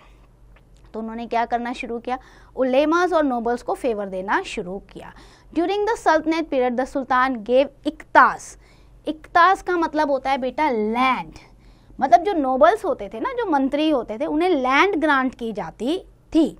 तो उन्होंने क्या करना शुरू किया, उलेमास और नोबल्स को फेवर देना शुरू किया। ड्यूरिंग द सल्तनत पीरियड द सुल्तान गेव इक्तास। इक्तास का मतलब होता है बेटा लैंड, मतलब जो नोबल्स होते थे ना, जो मंत्री होते थे, उन्हें लैंड ग्रांट की जाती थी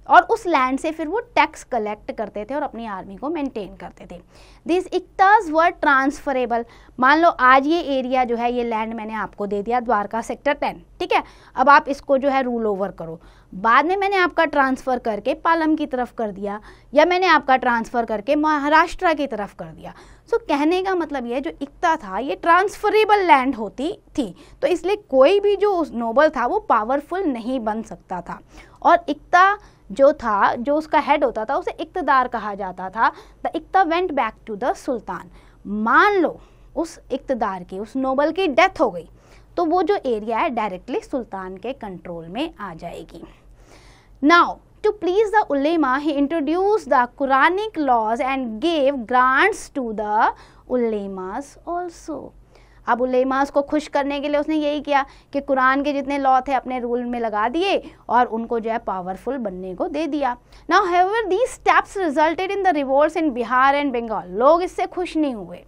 और उस लैंड से फिर वो टैक्स कलेक्ट करते थे और अपनी आर्मी को मेंटेन करते थे। दिस इक्तास वर ट्रांसफरेबल। मान लो आज ये एरिया जो है, ये लैंड मैंने आपको दे दिया, द्वारका सेक्टर 10, ठीक है। अब आप इसको जो है रूल ओवर करो। बाद में मैंने आपका ट्रांसफ़र करके पालम की तरफ कर दिया या मैंने आपका ट्रांसफ़र करके महाराष्ट्र की तरफ कर दिया। सो कहने का मतलब ये जो इक्ता था ये ट्रांसफरेबल लैंड होती थी, तो इसलिए कोई भी जो नोबल था वो पावरफुल नहीं बन सकता था। और इक्ता जो था, जो उसका हेड होता था, उसे इक्तदार कहा जाता था। द इक्ता went back to the sultan. मान लो उस इक्तदार की, उस नोबल की डेथ हो गई, तो वो जो एरिया है डायरेक्टली सुल्तान के कंट्रोल में आ जाएगी। Now to please the ulema, he introduced the Quranic laws and gave grants to the ulemas also. अब उलेमास को खुश करने के लिए उसने यही किया कि कुरान के जितने लॉ थे अपने रूल में लगा दिए और उनको जो है पावरफुल बनने को दे दिया। Now however these steps resulted in the revolts in Bihar and Bengal. लोग इससे खुश नहीं हुए,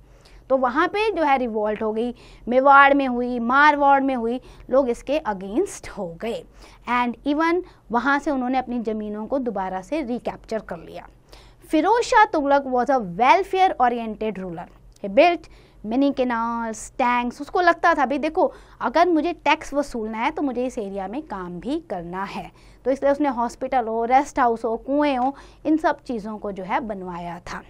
तो वहाँ पे जो है रिवॉल्ट हो गई, मेवाड़ में हुई, मारवाड़ में हुई, लोग इसके अगेंस्ट हो गए एंड इवन वहाँ से उन्होंने अपनी ज़मीनों को दोबारा से रिकैप्चर कर लिया। Firoz Shah Tughlaq was a welfare oriented ruler. He built mini canals, tanks. उसको लगता था भाई देखो, अगर मुझे टैक्स वसूलना है तो मुझे इस एरिया में काम भी करना है, तो इसलिए उसने हॉस्पिटल हो, रेस्ट हाउस हो, कुएँ हो, इन सब चीज़ों को जो है बनवाया था।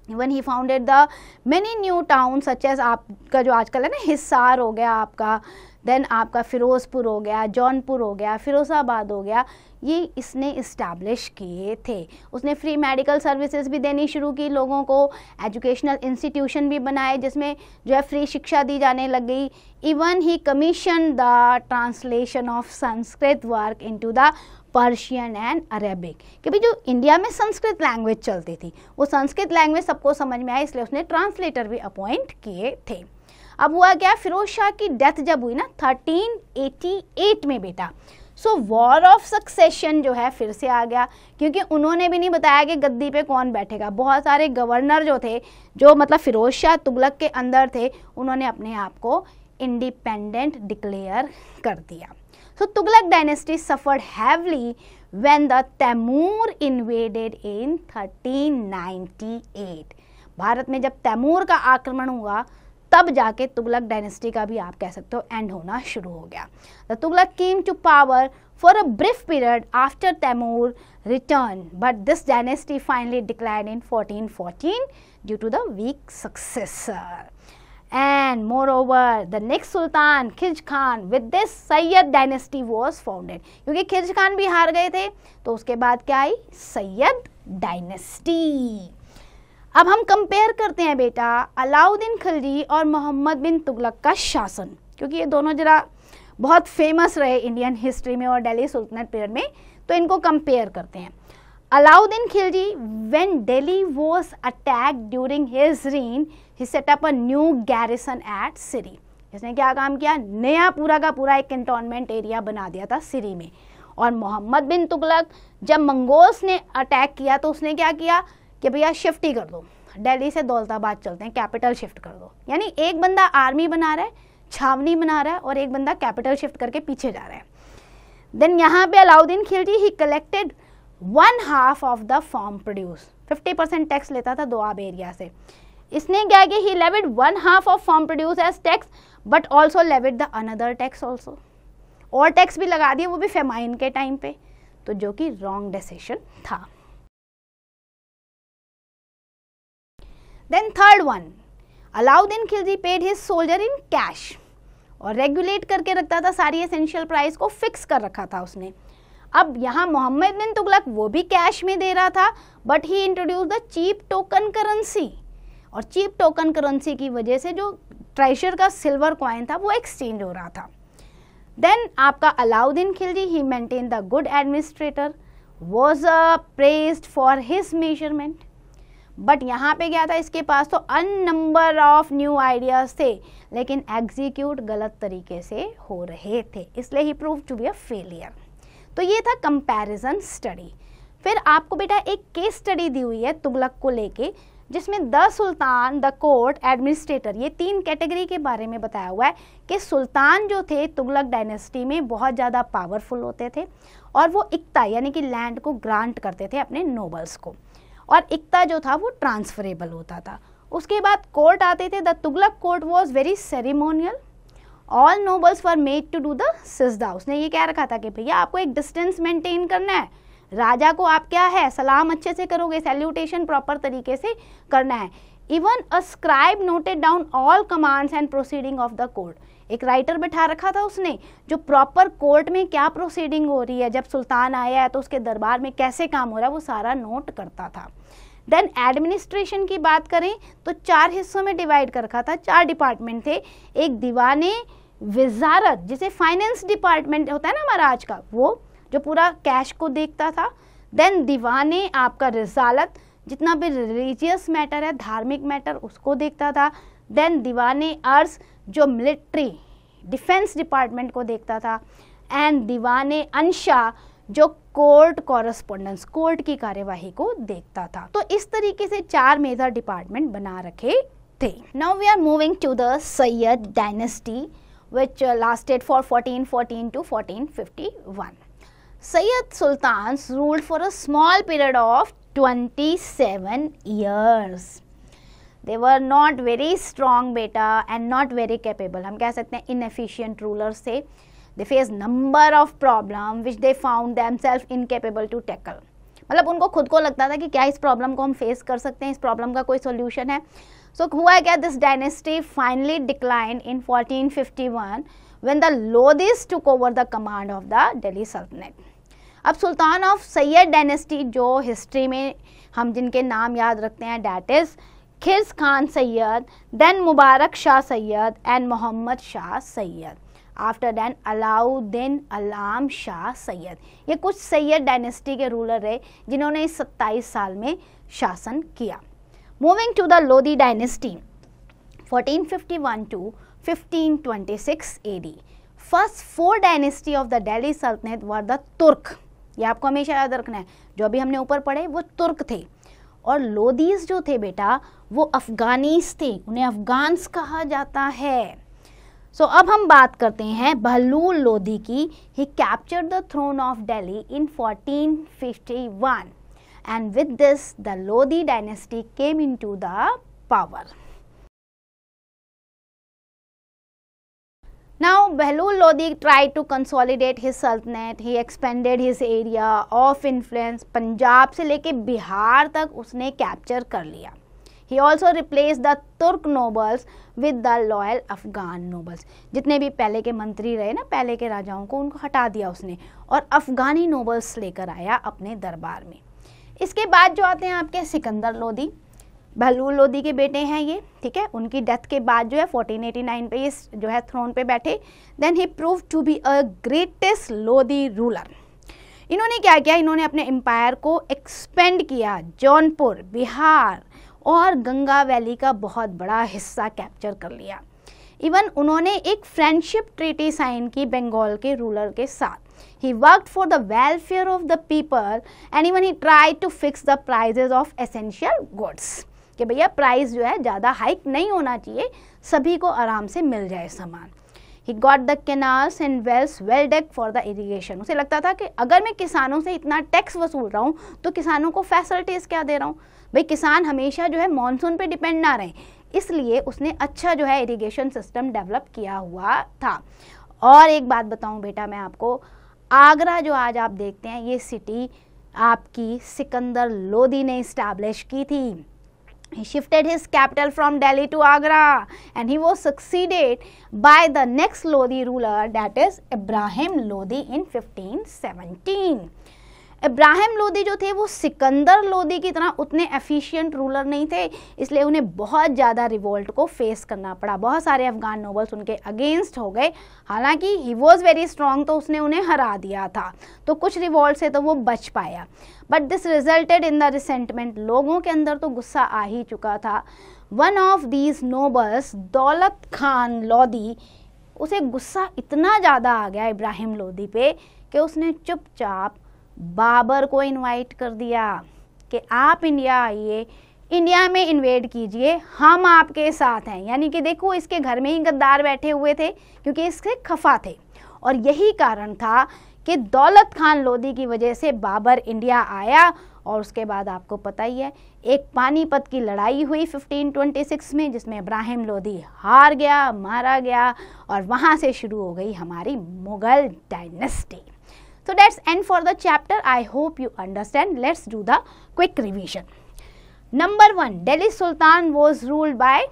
When he founded the many new towns such as आपका जो आजकल है ना हिसार हो गया आपका, देन आपका फिरोजपुर हो गया, जौनपुर हो गया, फिरोजाबाद हो गया, ये इसने इस्टेब्लिश किए थे। उसने फ्री मेडिकल सर्विसेज भी देनी शुरू की लोगों को, एजुकेशनल इंस्टीट्यूशन भी बनाए जिसमें जो है फ्री शिक्षा दी जाने लग गई। Even he commission the translation of Sanskrit work into the Persian and Arabic, कि भाई जो इंडिया में संस्कृत लैंग्वेज चलती थी वो संस्कृत लैंग्वेज सबको समझ में आए, इसलिए उसने ट्रांसलेटर भी अपॉइंट किए थे। अब हुआ क्या, फिरोज शाह की डेथ जब हुई ना 1388 में बेटा, सो वॉर ऑफ सक्सेशन जो है फिर से आ गया, क्योंकि उन्होंने भी नहीं बताया कि गद्दी पे कौन बैठेगा। बहुत सारे गवर्नर जो थे, जो मतलब फिरोज शाह तुगलक के अंदर थे, उन्होंने अपने आप को इंडिपेंडेंट डिक्लेयर कर दिया। So Tughlaq dynasty suffered heavily when the Taimur invaded in 1398. Bharat में जब तैमूर का आक्रमण हुआ तब जाके तुगलक डायनेस्टी का भी आप कह सकते हो एंड होना शुरू हो गया। The Tughlaq came to power for a brief period after Taimur returned, but this dynasty finally declined in 1414 due to the weak successor. And moreover, the next Sultan Khilji Khan with this Sayyid dynasty was founded. क्योंकि खिलजी खान भी हार गए थे तो उसके बाद क्या आई, Syed dynasty. अब हम कंपेयर करते हैं बेटा अलाउद्दीन खिलजी और मोहम्मद बिन तुगलक का शासन, क्योंकि ये दोनों जरा बहुत फेमस रहे इंडियन हिस्ट्री में और दिल्ली सुल्तनत पीरियड में, तो इनको कंपेयर करते हैं। Alauddin Khilji, when Delhi was attacked during his reign, he set up a new garrison at Siri. इसने क्या काम किया, नया पूरा का पूरा एक कैंटोनमेंट एरिया बना दिया था सिरी में। और मोहम्मद बिन तुगलक जब मंगोल्स ने अटैक किया तो उसने क्या किया कि भैया शिफ्ट ही कर दो, दिल्ली से दौलताबाद चलते हैं, कैपिटल शिफ्ट कर दो। यानी एक बंदा आर्मी बना रहा है, छावनी बना रहा है, और एक बंदा कैपिटल शिफ्ट करके पीछे जा रहा है। देन यहाँ पे Alauddin Khilji he collected 1/2 of the farm produce, 50% tax लेता था दोआब एरिया से। इसने क्या किया, he levied 1/2 of farm produce as tax, but also levied the another tax also, और टैक्स भी लगा दिए, वो भी फेमाइन के टाइम पे, तो जो कि रॉन्ग डिसीजन था। Then third one, Alauddin Khilji paid his soldier in cash, और रेगुलेट करके रखता था, सारी एसेंशियल प्राइस को फिक्स कर रखा था उसने। अब यहाँ मोहम्मद बिन तुगलक वो भी कैश में दे रहा था, but he introduce the cheap token currency, और चीप टोकन करेंसी की वजह से जो ट्रेजर का सिल्वर कॉइन था वो एक्सचेंज हो रहा था। देन आपका Alauddin Khilji he maintain the good administrator, was praised for his measurement, but यहाँ पे क्या था, इसके पास तो an number of new ideas थे, लेकिन एग्जीक्यूट गलत तरीके से हो रहे थे, इसलिए he prove to be a failure. तो ये था कंपैरिजन स्टडी। फिर आपको बेटा एक केस स्टडी दी हुई है तुगलक को लेके, जिसमें the sultan, the court, administrator, ये 3 कैटेगरी के बारे में बताया हुआ है कि सुल्तान जो थे तुगलक डायनेस्टी में बहुत ज़्यादा पावरफुल होते थे, और वो इक्ता यानी कि लैंड को ग्रांट करते थे अपने नोबल्स को, और इक्ता जो था वो ट्रांसफरेबल होता था। उसके बाद कोर्ट आते थे, the Tughlaq court was very ceremonial, all nobles were made to do the सिजदा। उसने ये क्या रखा था कि भैया आपको एक डिस्टेंस मेंटेन करना है, राजा को आप क्या है, सलाम अच्छे से करोगे, सैल्यूटेशन प्रॉपर तरीके से करना है। Even a scribe noted down all commands and proceeding of the court, एक राइटर बिठा रखा था उसने जो प्रॉपर कोर्ट में क्या प्रोसीडिंग हो रही है, जब सुल्तान आया है तो उसके दरबार में कैसे काम हो रहा है, वो सारा नोट करता था। देन एडमिनिस्ट्रेशन की बात करें तो 4 हिस्सों में डिवाइड कर रखा था, 4 डिपार्टमेंट थे। एक दीवाने विजारत, जिसे फाइनेंस डिपार्टमेंट होता है ना हमारा आज का, वो जो पूरा कैश को देखता था। देन दीवाने आपका रिसालत, जितना भी रिलीजियस मैटर है, धार्मिक मैटर, उसको देखता था। देन दीवाने अर्ज, जो मिलिट्री डिफेंस डिपार्टमेंट को देखता था। एंड दीवाने अंशा, जो कोर्ट कॉरेस्पोंडेंस, कोर्ट की कार्यवाही को देखता था। तो इस तरीके से 4 मेजर डिपार्टमेंट बना रखे थे। Now we are moving to the Sayyid dynasty which lasted for 1414 to 1451. Sayyid Sultans ruled for a small period of 27 years. They were not very strong beta and not very capable. हम कह सकते हैं inefficient rulers थे. They faced number of problems which they found themselves incapable to tackle. मतलब उनको खुद को लगता था कि क्या इस प्रॉब्लम को हम फेस कर सकते हैं, इस प्रॉब्लम का कोई सोल्यूशन है। सो हुआ क्या, this dynasty finally declined in 1451 when the Lodis took over the command of the Delhi सल्तनत। अब सुल्तान ऑफ सैयद डायनेस्टी, जो हिस्ट्री में हम जिनके नाम याद रखते हैं, डैट इज खिर्स Khan Sayyid, then Mubarak Shah Sayyid and Mohammad Shah Sayyid, after than Alauddin Alam Shah Sayyid. ये कुछ सैयद डायनेस्टी के रूलर रहे जिन्होंने इस 27 साल में शासन किया। Moving to the Lodi dynasty 1451 to 1526 AD. First 4 dynasty of the Delhi Sultanat were the तुर्क। ये आपको हमेशा याद रखना है, जो अभी हमने ऊपर पढ़े वो तुर्क थे, और लोदीज जो थे बेटा वो अफगानीस थे, उन्हें अफगान्स कहा जाता है। सो अब हम बात करते हैं बहलूल लोदी की। He captured the throne of Delhi in 1451 and with this the Lodi dynasty came into the power. Now Bahlul Lodi tried to consolidate his sultanate. He expanded his area of influence. Punjab से लेके बिहार तक उसने कैप्चर कर लिया। He also replaced the Turk nobles with the loyal Afghan nobles. जितने भी पहले के मंत्री रहे ना, पहले के राजाओं को, उनको हटा दिया उसने और अफगानी नोबल्स लेकर आया अपने दरबार में। इसके बाद जो आते हैं आपके सिकंदर लोदी, बहलूल लोदी के बेटे हैं ये, ठीक है। उनकी डेथ के बाद जो है 1489 पे ये जो है थ्रोन पे बैठे। Then he prove to be a greatest Lodi ruler. इन्होंने क्या किया, इन्होंने अपने एम्पायर को एक्सपेंड किया, जौनपुर, बिहार और गंगा वैली का बहुत बड़ा हिस्सा कैप्चर कर लिया। इवन उन्होंने एक फ्रेंडशिप ट्रीटी साइन की बंगाल के रूलर के साथ। He worked for the welfare of the people and even he tried to fix the prices of essential goods. कि भैया प्राइस जो है ज़्यादा हाइक नहीं होना चाहिए, सभी को आराम से मिल जाए सामान। He got the canals and wells well dug for the irrigation. उसे लगता था कि अगर मैं किसानों से इतना टैक्स वसूल रहा हूँ तो किसानों को फैसिलिटीज़ क्या दे रहा हूँ, भाई किसान हमेशा जो है मॉनसून पे डिपेंड ना रहें, इसलिए उसने अच्छा जो है इरिगेशन सिस्टम डेवलप किया हुआ था। और एक बात बताऊँ बेटा मैं आपको, आगरा जो आज आप देखते हैं ये सिटी आपकी सिकंदर लोदी ने इस्टेब्लिश की थी। He shifted his capital from Delhi to Agra and he was succeeded by the next Lodi ruler, that is Ibrahim Lodi in 1517. Ibrahim Lodi जो थे वो सिकंदर लोदी की तरह उतने एफिशिएंट रूलर नहीं थे, इसलिए उन्हें बहुत ज़्यादा रिवोल्ट को फेस करना पड़ा। बहुत सारे अफगान नोबल्स उनके अगेंस्ट हो गए, हालांकि ही वॉज वेरी स्ट्रॉन्ग तो उसने उन्हें हरा दिया था, तो कुछ रिवोल्ट से तो वो बच पाया। But this resulted in the resentment, लोगों के अंदर तो गुस्सा आ ही चुका था। वन ऑफ दीज नोबल्स दौलत खान लोदी, उसे गुस्सा इतना ज़्यादा आ गया इब्राहिम लोदी पे कि उसने चुपचाप बाबर को इनवाइट कर दिया कि आप इंडिया आइए, इंडिया में इन्वेड कीजिए, हम आपके साथ हैं। यानी कि देखो इसके घर में ही गद्दार बैठे हुए थे क्योंकि इससे खफा थे, और यही कारण था कि दौलत खान लोदी की वजह से बाबर इंडिया आया। और उसके बाद आपको पता ही है एक पानीपत की लड़ाई हुई 1526 में, जिसमें इब्राहिम लोदी हार गया, मारा गया, और वहाँ से शुरू हो गई हमारी Mughal dynasty. So that's end for the chapter. I hope you understand. Let's do the quick revision. Number 1, Delhi Sultan was ruled by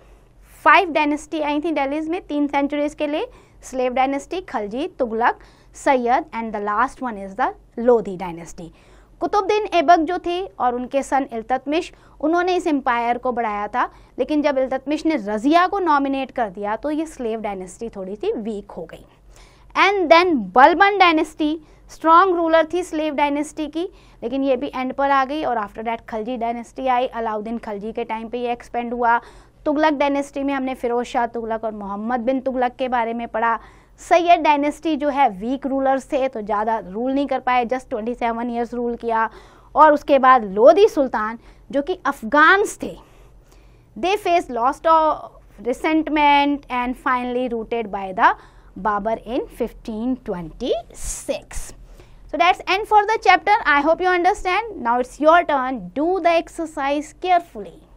5 dynasty आई थी दिल्ली में 3 सेंचुरीज के लिए. Slave dynasty, Khalji, Tughlaq, Sayyid and the last one is the Lodhi dynasty. Qutbuddin Aibak जो थे और उनके सन इल्तुतमिश, उन्होंने इस एम्पायर को बढ़ाया था, लेकिन जब इल्तुतमिश ने रज़िया को नॉमिनेट कर दिया तो ये स्लेव डायनेस्टी थोड़ी सी वीक हो गई. And then Balban dynasty, strong ruler थी स्लेव डायनेस्टी की, लेकिन ये भी एंड पर आ गई. और आफ्टर दैट खलजी डायनेस्टी आई. अलाउद्दीन खलजी के टाइम पे ये एक्सपेंड हुआ. तुगलक डायनेस्टी में हमने फिरोज शाह तुगलक और मोहम्मद बिन तुगलक के बारे में पढ़ा. सैयद डायनेस्टी जो है वीक रूलर्स थे, तो ज़्यादा रूल नहीं कर पाए, जस्ट 27 ईयर्स रूल किया. और उसके बाद लोधी सुल्तान जो कि अफगान्स थे, they face loss of resentment and finally routed by the Babur in 1526. So that's end for the chapter. I hope you understand. Now it's your turn. Do the exercise carefully.